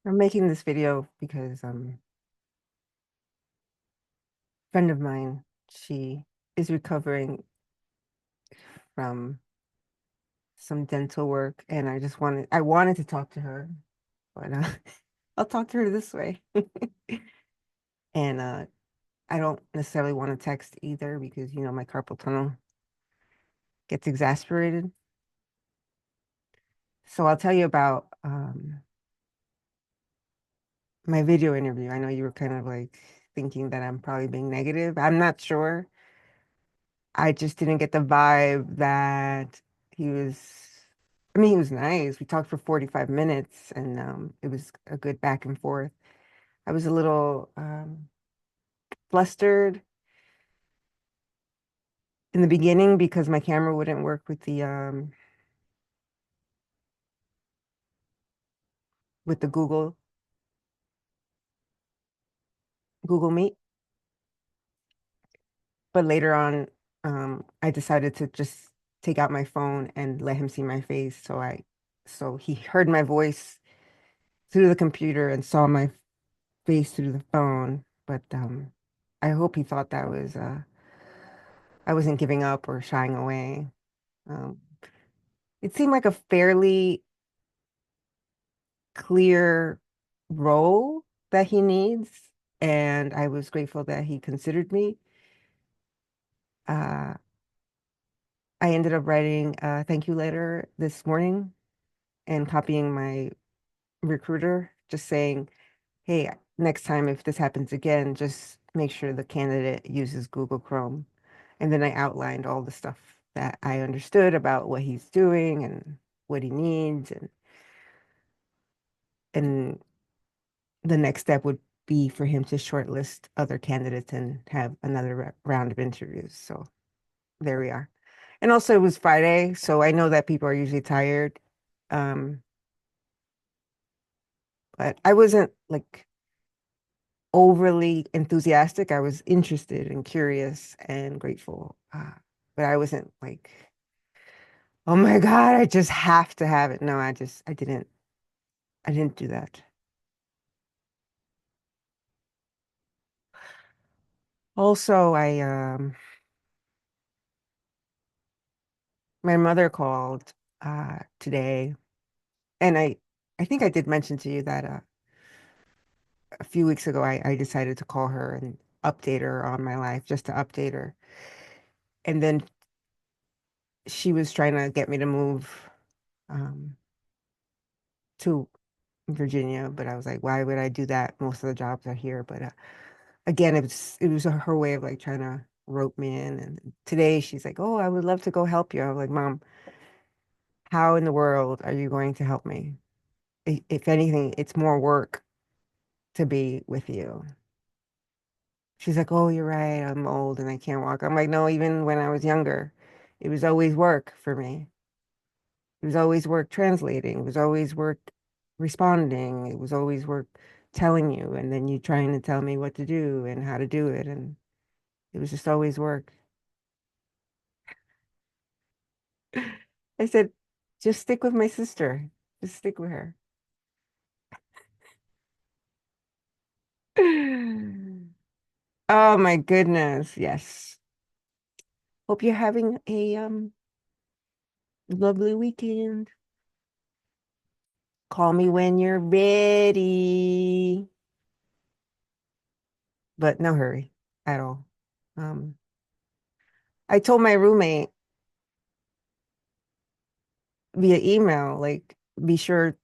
I'm making this video because a friend of mine, she is recovering from some dental work and I wanted to talk to her, but I'll talk to her this way. And I don't necessarily want to text either because my carpal tunnel gets exasperated. So I'll tell you about my video interview. I know you were kind of like thinking that I'm probably being negative. I'm not sure. I just didn't get the vibe that he was, I mean, he was nice. We talked for 45 minutes and it was a good back and forth. I was a little flustered in the beginning because my camera wouldn't work with the Google Meet. But later on, I decided to just take out my phone and let him see my face. So he heard my voice through the computer and saw my face through the phone. But I hope he thought that was I wasn't giving up or shying away. Um, it seemed like a fairly clear role that he needs, and I was grateful that he considered me. Uh, I ended up writing a thank you letter this morning and copying my recruiter, just saying, hey, next time if this happens again, just make sure the candidate uses Google Chrome. And then I outlined all the stuff that I understood about what he's doing and what he needs. And the next step would be for him to shortlist other candidates and have another round of interviews. So there we are. And also it was Friday, so I know that people are usually tired. Um, but I wasn't like overly enthusiastic. I was interested and curious and grateful. But I wasn't like, oh my God, I just have to have it. No, I didn't do that. Also, my mother called today, and I think I did mention to you that a few weeks ago I decided to call her and update her on my life just to update her. And then she was trying to get me to move um, to Virginia, but I was like, why would I do that? Most of the jobs are here. But again, it was her way of like trying to rope me in. And today she's like, oh, I would love to go help you. I was like, Mom, how in the world are you going to help me? If anything, it's more work to be with you. She's like, oh, you're right. I'm old and I can't walk. I'm like, no, even when I was younger, it was always work for me. It was always work translating. It was always work responding. It was always work telling you, and then you trying to tell me what to do and how to do it. And it was just always work. I said, just stick with my sister. Just stick with her. Oh my goodness. Yes. Hope you're having a lovely weekend. Call me when you're ready, but no hurry at all. Um, I told my roommate via email, like, be sure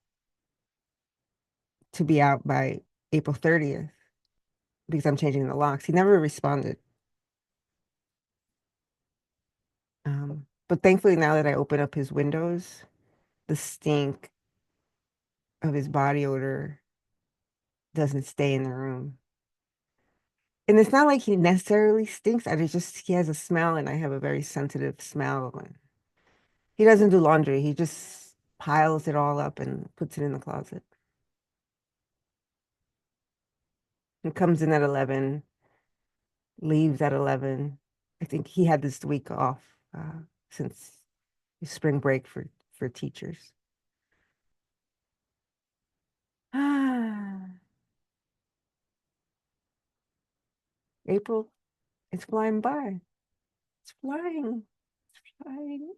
to be out by April 30th because I'm changing the locks. He never responded. But thankfully, now that I open up his windows, the stink of his body odor doesn't stay in the room. And it's not like he necessarily stinks. He has a smell, and I have a very sensitive smell. And he doesn't do laundry. He just piles it all up and puts it in the closet. He comes in at 11, leaves at 11. I think he had this week off since spring break for teachers. April, it's flying by. It's flying. It's flying.